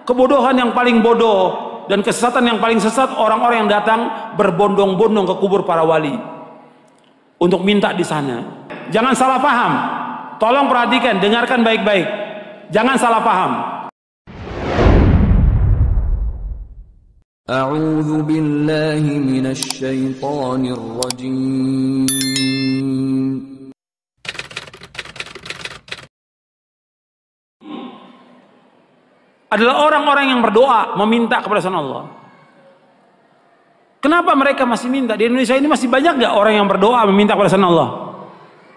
Kebodohan yang paling bodoh dan kesesatan yang paling sesat orang-orang yang datang berbondong-bondong ke kubur para wali untuk minta di sana. Jangan salah paham. Tolong perhatikan, dengarkan baik-baik. Jangan salah paham. A'udzu billahi minasy syaithanir rajim. Adalah orang-orang yang berdoa meminta kepada selain Allah. Kenapa mereka masih minta? Di Indonesia ini masih banyak gak orang yang berdoa meminta kepada selain Allah?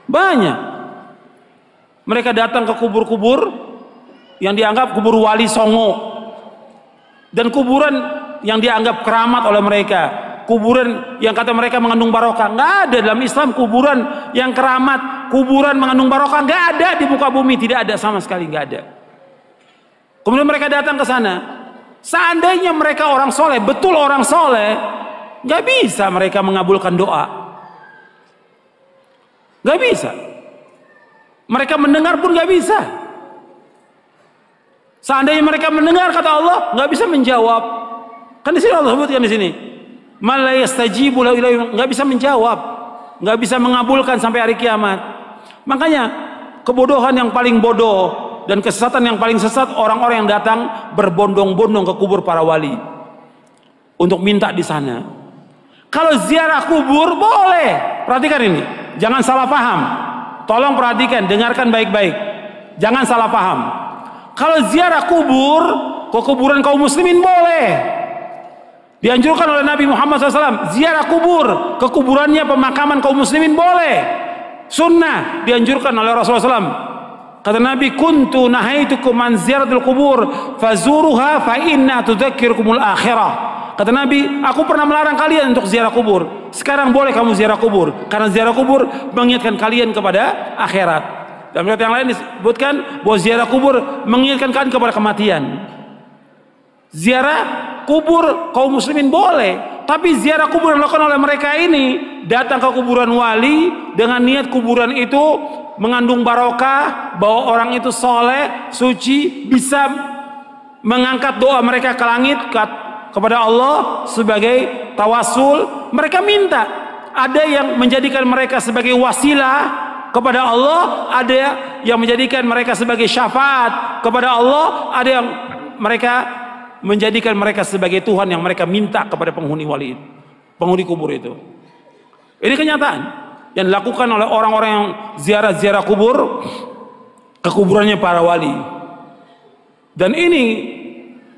Banyak. Mereka datang ke kubur-kubur yang dianggap kubur wali songo, dan kuburan yang dianggap keramat oleh mereka, kuburan yang kata mereka mengandung barokah. Nggak ada dalam Islam kuburan yang keramat, kuburan mengandung barokah, nggak ada di muka bumi, tidak ada sama sekali, nggak ada. Kemudian mereka datang ke sana. Seandainya mereka orang soleh, betul orang soleh, nggak bisa mereka mengabulkan doa, nggak bisa. Mereka mendengar pun nggak bisa. Seandainya mereka mendengar kata Allah, nggak bisa menjawab. Kan di sini Allah sebutkan di sini, "Mala yastajibu lahu ilaihi", nggak bisa menjawab, nggak bisa mengabulkan sampai hari kiamat. Makanya kebodohan yang paling bodoh dan kesesatan yang paling sesat orang-orang yang datang berbondong-bondong ke kubur para wali untuk minta di sana. Kalau ziarah kubur boleh. Perhatikan ini, jangan salah paham. Tolong perhatikan, dengarkan baik-baik. Jangan salah paham. Kalau ziarah kubur ke kuburan kaum muslimin boleh. Dianjurkan oleh Nabi Muhammad SAW. Ziarah kubur ke kuburannya pemakaman kaum muslimin boleh. Sunnah dianjurkan oleh Rasulullah SAW. Kata Nabi, kuntu nahaitukum an ziyaratul kubur fazuruha fa inna tudzakkirukumul akhirah. Kata Nabi, aku pernah melarang kalian untuk ziarah kubur. Sekarang boleh kamu ziarah kubur, karena ziarah kubur mengingatkan kalian kepada akhirat. Dalam riwayat yang lain disebutkan bahwa ziarah kubur mengingatkan kalian kepada kematian. Ziarah kubur kaum muslimin boleh, tapi ziarah kubur yang dilakukan oleh mereka ini, datang ke kuburan wali dengan niat kuburan itu mengandung barokah, bahwa orang itu soleh, suci, bisa mengangkat doa mereka ke langit kepada Allah sebagai tawasul. Mereka minta. Ada yang menjadikan mereka sebagai wasilah kepada Allah, ada yang menjadikan mereka sebagai syafaat kepada Allah, ada yang mereka menjadikan mereka sebagai Tuhan yang mereka minta kepada penghuni wali, penghuni kubur itu. Ini kenyataan yang dilakukan oleh orang-orang yang ziarah-ziarah kubur ke kuburannya para wali. Dan ini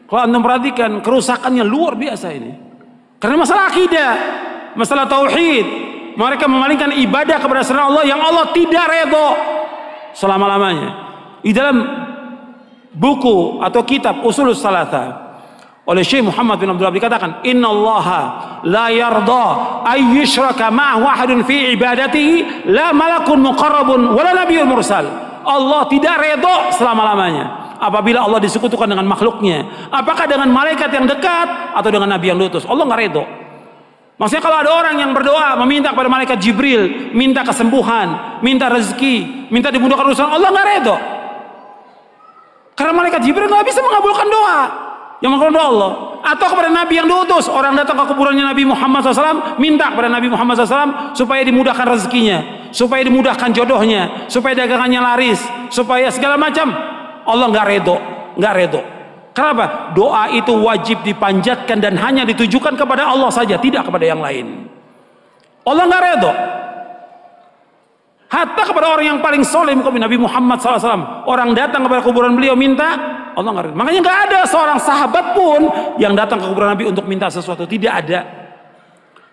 kalau Anda perhatikan kerusakannya luar biasa ini. Karena masalah akidah, masalah tauhid, mereka memalingkan ibadah kepada selain Allah yang Allah tidak redha selama-lamanya. Di dalam buku atau kitab Ushulus Tsalatsa oleh Syekh Muhammad bin Abdul Wahhab dikatakan, innallaha la yarda ay yushraka ma'ahu ahadun fi ibadatihi la malakun muqarrabun wala nabiyyun mursal. Allah tidak redha selama-lamanya apabila Allah disekutukan dengan makhluknya, apakah dengan malaikat yang dekat atau dengan nabi yang diutus. Allah nggak redha. Maksudnya kalau ada orang yang berdoa meminta kepada malaikat Jibril, minta kesembuhan, minta rezeki, minta dimudahkan urusan, Allah nggak redha. Karena malaikat Jibril nggak bisa mengabulkan doa yang mengabulkan doa Allah. Atau kepada nabi yang diutus, orang datang ke kuburannya Nabi Muhammad SAW, minta kepada Nabi Muhammad SAW supaya dimudahkan rezekinya, supaya dimudahkan jodohnya, supaya dagangannya laris, supaya segala macam. Allah nggak redha, nggak redha. Kenapa? Doa itu wajib dipanjatkan dan hanya ditujukan kepada Allah saja, tidak kepada yang lain. Allah nggak redha. Hatta kepada orang yang paling soleh, Nabi Muhammad SAW, orang datang kepada kuburan beliau minta, Allah nggak redha. Makanya nggak ada seorang sahabat pun yang datang ke kuburan Nabi untuk minta sesuatu, tidak ada.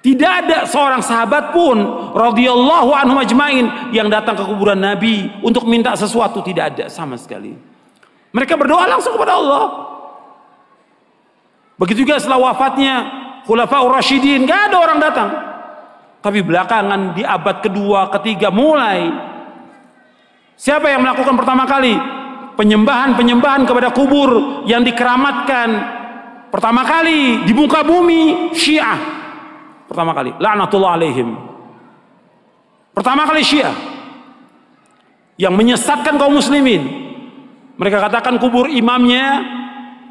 Tidak ada seorang sahabat pun radhiyallahu anhum ajmain yang datang ke kuburan Nabi untuk minta sesuatu, tidak ada sama sekali. Mereka berdoa langsung kepada Allah. Begitu juga setelah wafatnya Khulafaur Rasyidin, nggak ada orang datang. Tapi belakangan di abad kedua, ketiga mulai, siapa yang melakukan pertama kali penyembahan kepada kubur yang dikeramatkan pertama kali di muka bumi? Syiah. Pertama kali, laknatullah alaihim. Pertama kali Syiah yang menyesatkan kaum muslimin. Mereka katakan kubur imamnya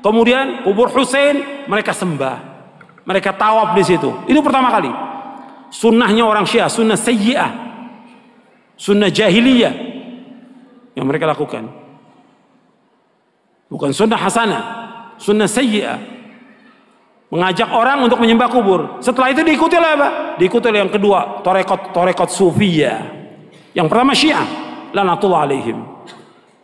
kemudian kubur Husain mereka sembah, mereka tawaf di situ. Itu pertama kali. Sunnahnya orang Syiah, sunnah sayyi'ah, sunnah jahiliyah yang mereka lakukan. Bukan sunnah hasanah, sunnah sayyi'ah. Mengajak orang untuk menyembah kubur. Setelah itu diikuti oleh apa? Diikuti oleh yang kedua, torekot sufiyah. Yang pertama Syiah, lanatullah alaihim.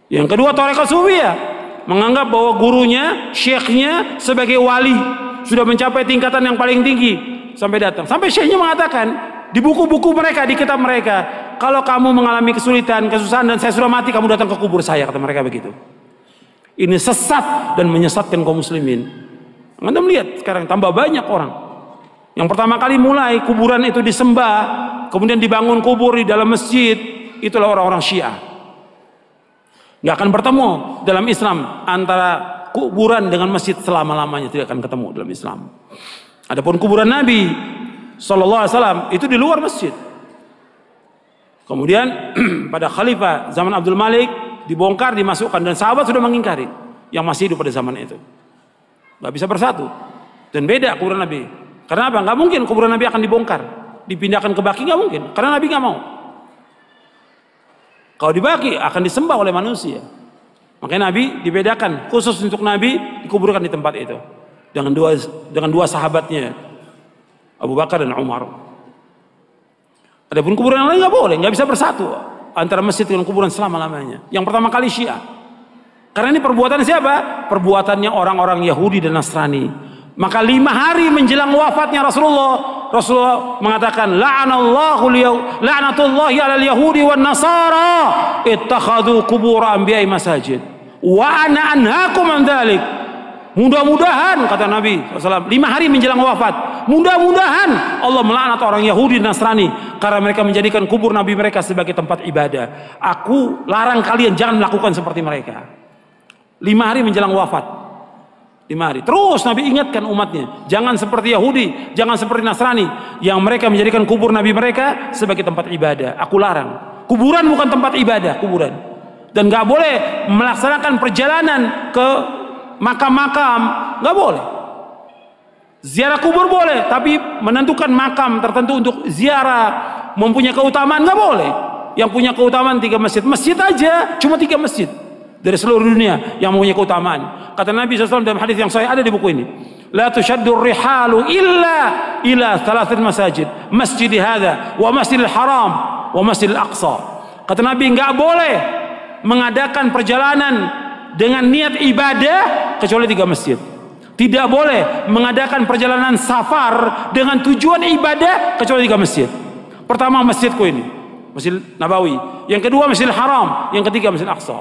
Yang kedua torekot sufiyah, menganggap bahwa gurunya, syekhnya sebagai wali, sudah mencapai tingkatan yang paling tinggi, sampai datang. Sampai syekhnya mengatakan di buku-buku mereka, di kitab mereka, kalau kamu mengalami kesulitan, kesusahan dan saya sudah mati, kamu datang ke kubur saya, kata mereka begitu. Ini sesat dan menyesatkan kaum muslimin. Anda melihat sekarang tambah banyak orang yang pertama kali mulai kuburan itu disembah, kemudian dibangun kubur di dalam masjid, itulah orang-orang Syiah. Nggak akan bertemu dalam Islam antara kuburan dengan masjid selama-lamanya, tidak akan ketemu dalam Islam. Adapun kuburan Nabi SAW itu di luar masjid. Kemudian pada Khalifah zaman Abdul Malik dibongkar, dimasukkan, dan sahabat sudah mengingkari yang masih hidup pada zaman itu. Nggak bisa bersatu dan beda kuburan Nabi. Karena apa? Nggak mungkin kuburan Nabi akan dibongkar, dipindahkan ke Baqi, nggak mungkin. Karena Nabi nggak mau. Kalau di Baqi akan disembah oleh manusia. Makanya Nabi dibedakan khusus untuk Nabi, dikuburkan di tempat itu dengan dua sahabatnya, Abu Bakar dan Umar. Adapun kuburan yang lain nggak boleh, nggak bisa bersatu antara masjid dengan kuburan selama-lamanya. Yang pertama kali Syiah. Karena ini perbuatan siapa? Perbuatannya orang-orang Yahudi dan Nasrani. Maka 5 hari menjelang wafatnya Rasulullah mengatakan, la'natullahi 'alal yahudi wan nasara ittakhadhu qubur anbiya'i masajid wa ana anhaakum an dzalik. Mudah-mudahan, kata Nabi SAW, 5 hari menjelang wafat, mudah-mudahan Allah melaknat orang Yahudi dan Nasrani karena mereka menjadikan kubur Nabi mereka sebagai tempat ibadah. Aku larang kalian jangan melakukan seperti mereka. 5 hari menjelang wafat, 5 hari. Terus Nabi ingatkan umatnya, jangan seperti Yahudi, jangan seperti Nasrani yang mereka menjadikan kubur Nabi mereka sebagai tempat ibadah. Aku larang. Kuburan bukan tempat ibadah, kuburan. Dan gak boleh melaksanakan perjalanan ke makam-makam, gak boleh. Ziarah kubur boleh, tapi menentukan makam tertentu untuk ziarah mempunyai keutamaan gak boleh. Yang punya keutamaan 3 masjid, masjid aja cuma 3 masjid dari seluruh dunia yang mempunyai keutamaan. Kata Nabi SAW dalam hadis yang sahih, ada di buku ini, la tushaddur rihalu illa ila 3 masajid, masjid hadza wa masjidil haram wa masjidil aqsa. Kata Nabi, nggak boleh mengadakan perjalanan dengan niat ibadah kecuali 3 masjid. Tidak boleh mengadakan perjalanan safar dengan tujuan ibadah kecuali 3 masjid. Pertama masjidku ini, Masjid Nabawi. Yang kedua Masjidil Haram. Yang ketiga Masjidil Aqsa.